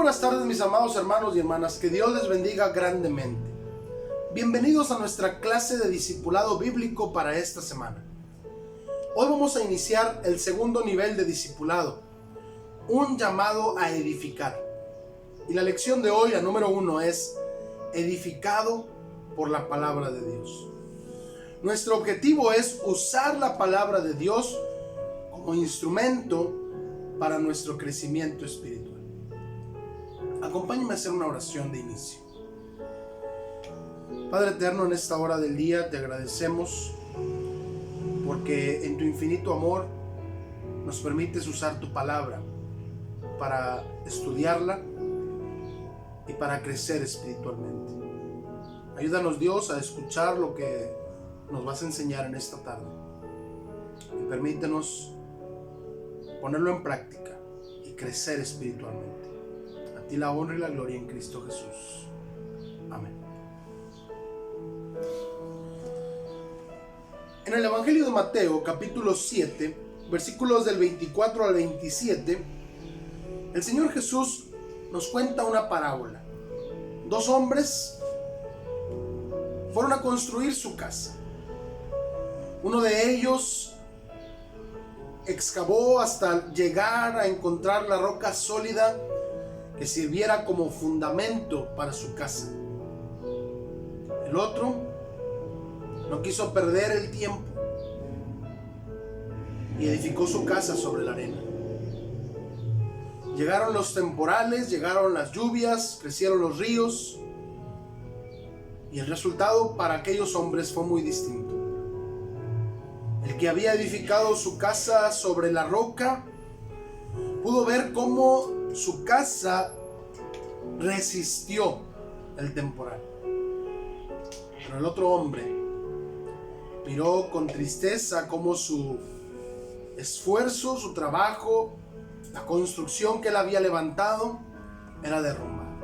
buenas tardes, mis amados hermanos y hermanas, que Dios les bendiga grandemente. Bienvenidos a nuestra clase de discipulado bíblico para esta semana. Hoy vamos a iniciar el segundo nivel de discipulado, un llamado a edificar. Y la lección de hoy, la número 1, es edificado por la palabra de Dios. Nuestro objetivo es usar la palabra de Dios como instrumento para nuestro crecimiento espiritual. Acompáñenme a hacer una oración de inicio. Padre eterno, en esta hora del día te agradecemos porque en tu infinito amor nos permites usar tu palabra para estudiarla y para crecer espiritualmente. Ayúdanos, Dios, a escuchar lo que nos vas a enseñar en esta tarde y permítenos ponerlo en práctica y crecer espiritualmente. A ti la honra y la gloria en Cristo Jesús. Amén. En el Evangelio de Mateo, capítulo 7, versículos del 24 al 27, el Señor Jesús nos cuenta una parábola. Dos hombres fueron a construir su casa. Uno de ellos excavó hasta llegar a encontrar la roca sólida que sirviera como fundamento para su casa. El otro no quiso perder el tiempo y edificó su casa sobre la arena. Llegaron los temporales, llegaron las lluvias, crecieron los ríos y el resultado para aquellos hombres fue muy distinto. El que había edificado su casa sobre la roca pudo ver cómo su casa resistió el temporal. Pero el otro hombre miró con tristeza cómo su esfuerzo, su trabajo, la construcción que él había levantado era derrumbada.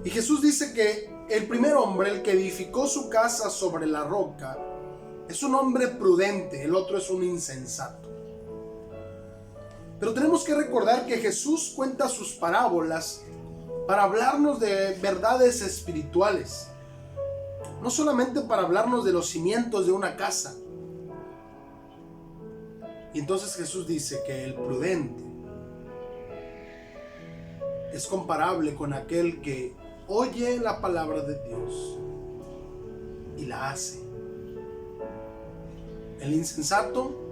Y Jesús dice que el primer hombre, el que edificó su casa sobre la roca, es un hombre prudente, el otro es un insensato. Pero tenemos que recordar que Jesús cuenta sus parábolas para hablarnos de verdades espirituales, no solamente para hablarnos de los cimientos de una casa. Y entonces Jesús dice que el prudente es comparable con aquel que oye la palabra de Dios y la hace. El insensato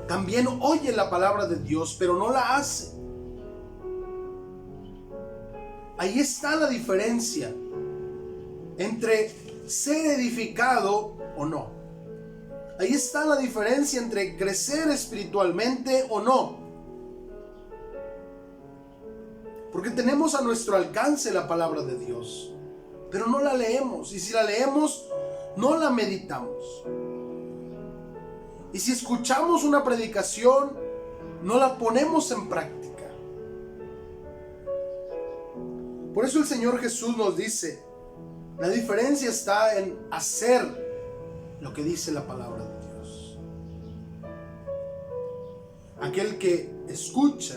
también oye la palabra de Dios, pero no la hace. Ahí está la diferencia entre ser edificado o no. Ahí está la diferencia entre crecer espiritualmente o no. Porque tenemos a nuestro alcance la palabra de Dios, pero no la leemos. Y si la leemos, no la meditamos. Y si escuchamos una predicación, no la ponemos en práctica. Por eso el Señor Jesús nos dice, la diferencia está en hacer lo que dice la palabra de Dios. Aquel que escucha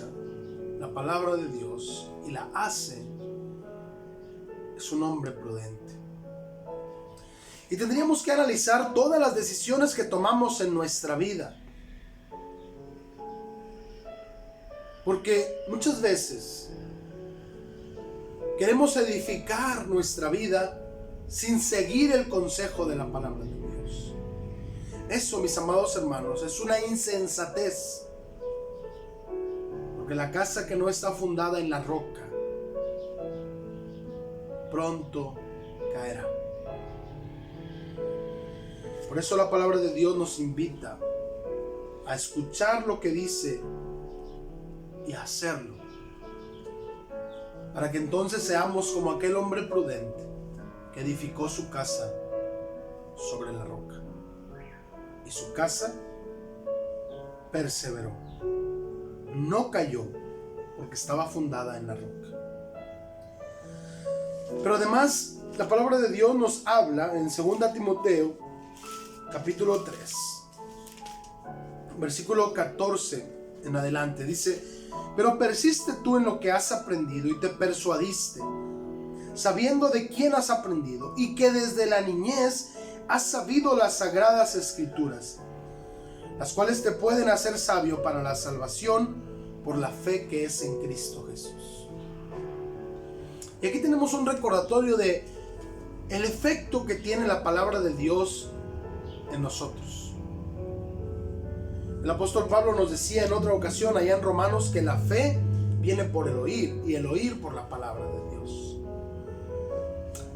la palabra de Dios y la hace es un hombre prudente. Y tendríamos que analizar todas las decisiones que tomamos en nuestra vida. Porque muchas veces queremos edificar nuestra vida sin seguir el consejo de la palabra de Dios. Eso, mis amados hermanos, es una insensatez. Porque la casa que no está fundada en la roca pronto caerá. Por eso la palabra de Dios nos invita a escuchar lo que dice y a hacerlo, para que entonces seamos como aquel hombre prudente que edificó su casa sobre la roca. Y su casa perseveró, no cayó, porque estaba fundada en la roca. Pero además, la palabra de Dios nos habla en 2 Timoteo capítulo 3, versículo 14 en adelante. Dice: Pero persiste tú en lo que has aprendido y te persuadiste, sabiendo de quién has aprendido y que desde la niñez has sabido las sagradas escrituras, las cuales te pueden hacer sabio para la salvación por la fe que es en Cristo Jesús. Y aquí tenemos un recordatorio de el efecto que tiene la palabra de Dios en nosotros. El apóstol Pablo nos decía en otra ocasión allá en Romanos que la fe viene por el oír y el oír por la palabra de Dios.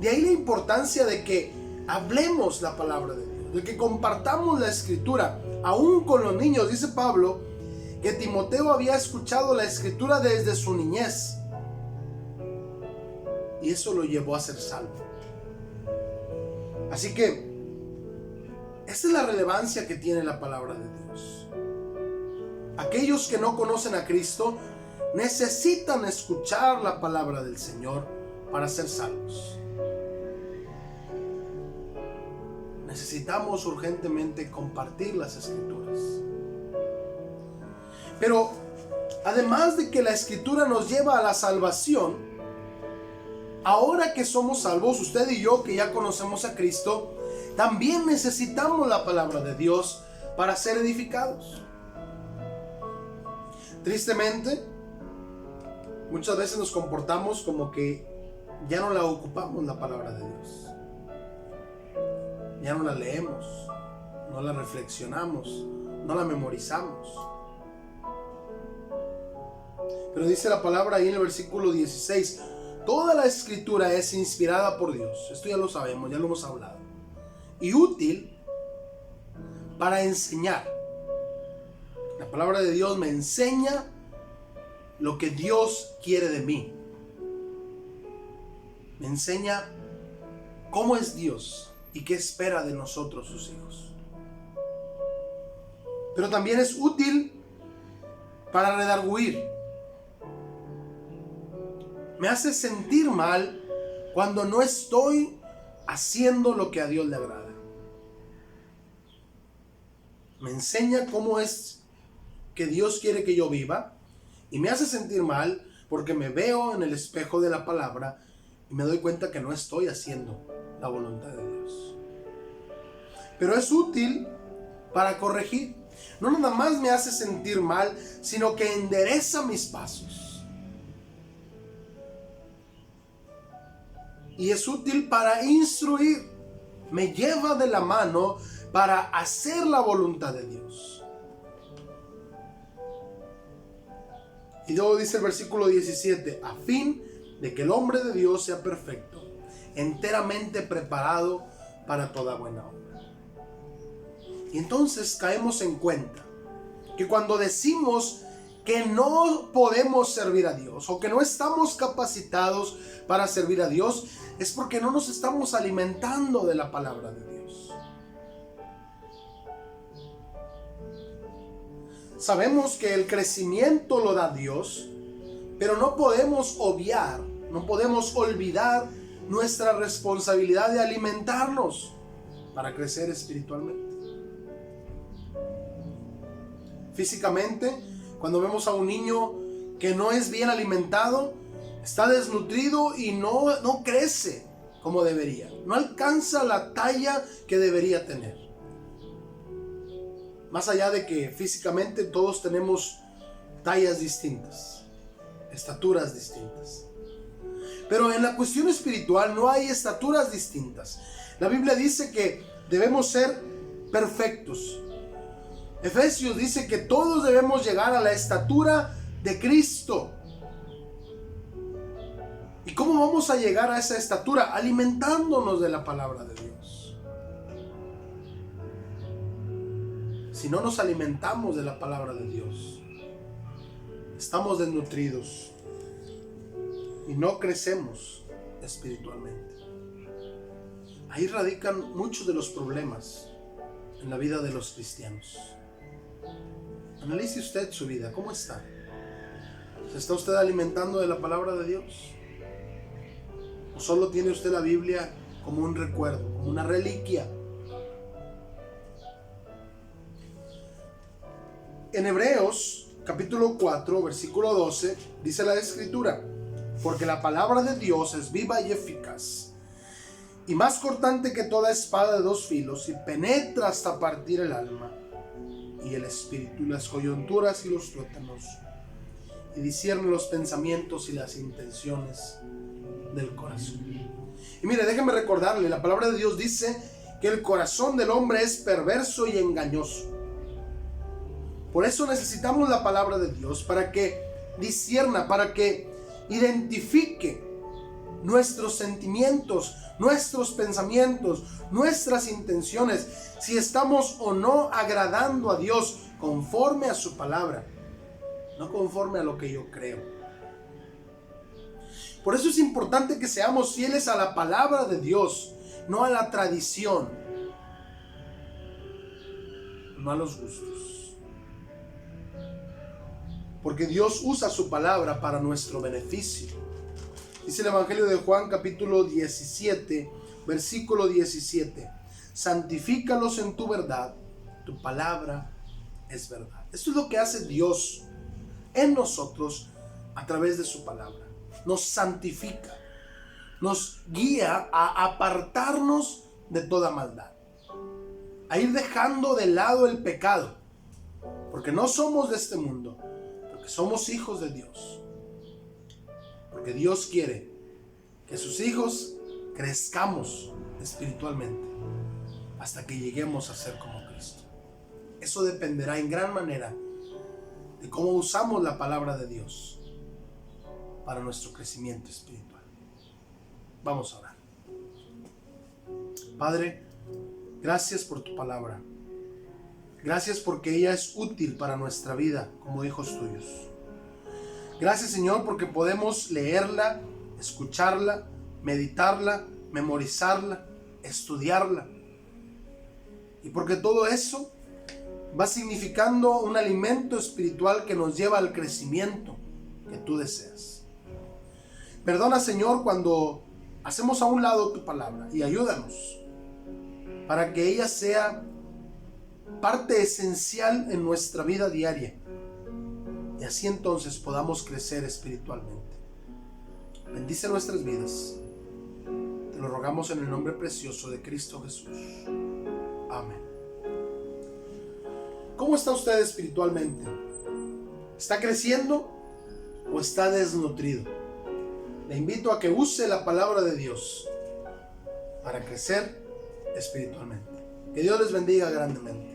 De ahí la importancia de que hablemos la palabra de Dios, de que compartamos la escritura, aún con los niños. Dice Pablo que Timoteo había escuchado la escritura desde su niñez y eso lo llevó a ser salvo. Así que esta es la relevancia que tiene la palabra de Dios. Aquellos que no conocen a Cristo necesitan escuchar la palabra del Señor para ser salvos. Necesitamos urgentemente compartir las escrituras. Pero además de que la escritura nos lleva a la salvación, ahora que somos salvos, usted y yo que ya conocemos a Cristo, también necesitamos la palabra de Dios para ser edificados. Tristemente, muchas veces nos comportamos como que ya no la ocupamos la palabra de Dios. Ya no la leemos, no la reflexionamos, no la memorizamos. Pero dice la palabra ahí en el versículo 16, toda la escritura es inspirada por Dios. Esto ya lo sabemos, ya lo hemos hablado. Y útil para enseñar. La palabra de Dios me enseña lo que Dios quiere de mí. Me enseña cómo es Dios y qué espera de nosotros, sus hijos. Pero también es útil para redarguir. Me hace sentir mal cuando no estoy haciendo lo que a Dios le agrada. Me enseña cómo es que Dios quiere que yo viva y me hace sentir mal porque me veo en el espejo de la palabra y me doy cuenta que no estoy haciendo la voluntad de Dios. Pero es útil para corregir. No nada más me hace sentir mal, sino que endereza mis pasos. Y es útil para instruir. Me lleva de la mano para hacer la voluntad de Dios. Y luego dice el versículo 17, a fin de que el hombre de Dios sea perfecto, enteramente preparado para toda buena obra. Y entonces caemos en cuenta que cuando decimos que no podemos servir a Dios o que no estamos capacitados para servir a Dios, es porque no nos estamos alimentando de la palabra de Dios. Sabemos que el crecimiento lo da Dios, pero no podemos obviar, no podemos olvidar nuestra responsabilidad de alimentarnos para crecer espiritualmente. Físicamente, cuando vemos a un niño que no es bien alimentado, está desnutrido y no crece como debería, no alcanza la talla que debería tener. Más allá de que físicamente todos tenemos tallas distintas, estaturas distintas. Pero en la cuestión espiritual no hay estaturas distintas. La Biblia dice que debemos ser perfectos. Efesios dice que todos debemos llegar a la estatura de Cristo. ¿Y cómo vamos a llegar a esa estatura? Alimentándonos de la palabra de Dios. Si no nos alimentamos de la palabra de Dios, estamos desnutridos y no crecemos espiritualmente. Ahí radican muchos de los problemas en la vida de los cristianos. Analice usted su vida, ¿cómo está? ¿Se está usted alimentando de la palabra de Dios? ¿O solo tiene usted la Biblia como un recuerdo, como una reliquia? En Hebreos capítulo 4, versículo 12, dice la Escritura: porque la palabra de Dios es viva y eficaz, y más cortante que toda espada de dos filos, y penetra hasta partir el alma y el espíritu, las coyunturas y los tuétanos, y discierne los pensamientos y las intenciones del corazón. Y mire, déjeme recordarle, la palabra de Dios dice que el corazón del hombre es perverso y engañoso. Por eso necesitamos la palabra de Dios, para que discierna, para que identifique nuestros sentimientos, nuestros pensamientos, nuestras intenciones, si estamos o no agradando a Dios conforme a su palabra, no conforme a lo que yo creo. Por eso es importante que seamos fieles a la palabra de Dios, no a la tradición, no a los gustos. Porque Dios usa su palabra para nuestro beneficio. Dice el Evangelio de Juan, capítulo 17, versículo 17: santifícalos en tu verdad, tu palabra es verdad. Esto es lo que hace Dios en nosotros a través de su palabra. Nos santifica, nos guía a apartarnos de toda maldad, a ir dejando de lado el pecado, porque no somos de este mundo, porque somos hijos de Dios, porque Dios quiere que sus hijos crezcamos espiritualmente hasta que lleguemos a ser como Cristo. Eso dependerá en gran manera de cómo usamos la palabra de Dios para nuestro crecimiento espiritual. Vamos a orar. Padre, gracias por tu palabra. Gracias porque ella es útil para nuestra vida como hijos tuyos. Gracias, Señor, porque podemos leerla, escucharla, meditarla, memorizarla, estudiarla. Y porque todo eso va significando un alimento espiritual que nos lleva al crecimiento que tú deseas. Perdona, Señor, cuando hacemos a un lado tu palabra, y ayúdanos para que ella sea parte esencial en nuestra vida diaria, y así entonces podamos crecer espiritualmente. Bendice nuestras vidas. Te lo rogamos en el nombre precioso de Cristo Jesús. Amén. ¿Cómo está usted espiritualmente? ¿Está creciendo o está desnutrido? Le invito a que use la palabra de Dios para crecer espiritualmente. Que Dios les bendiga grandemente.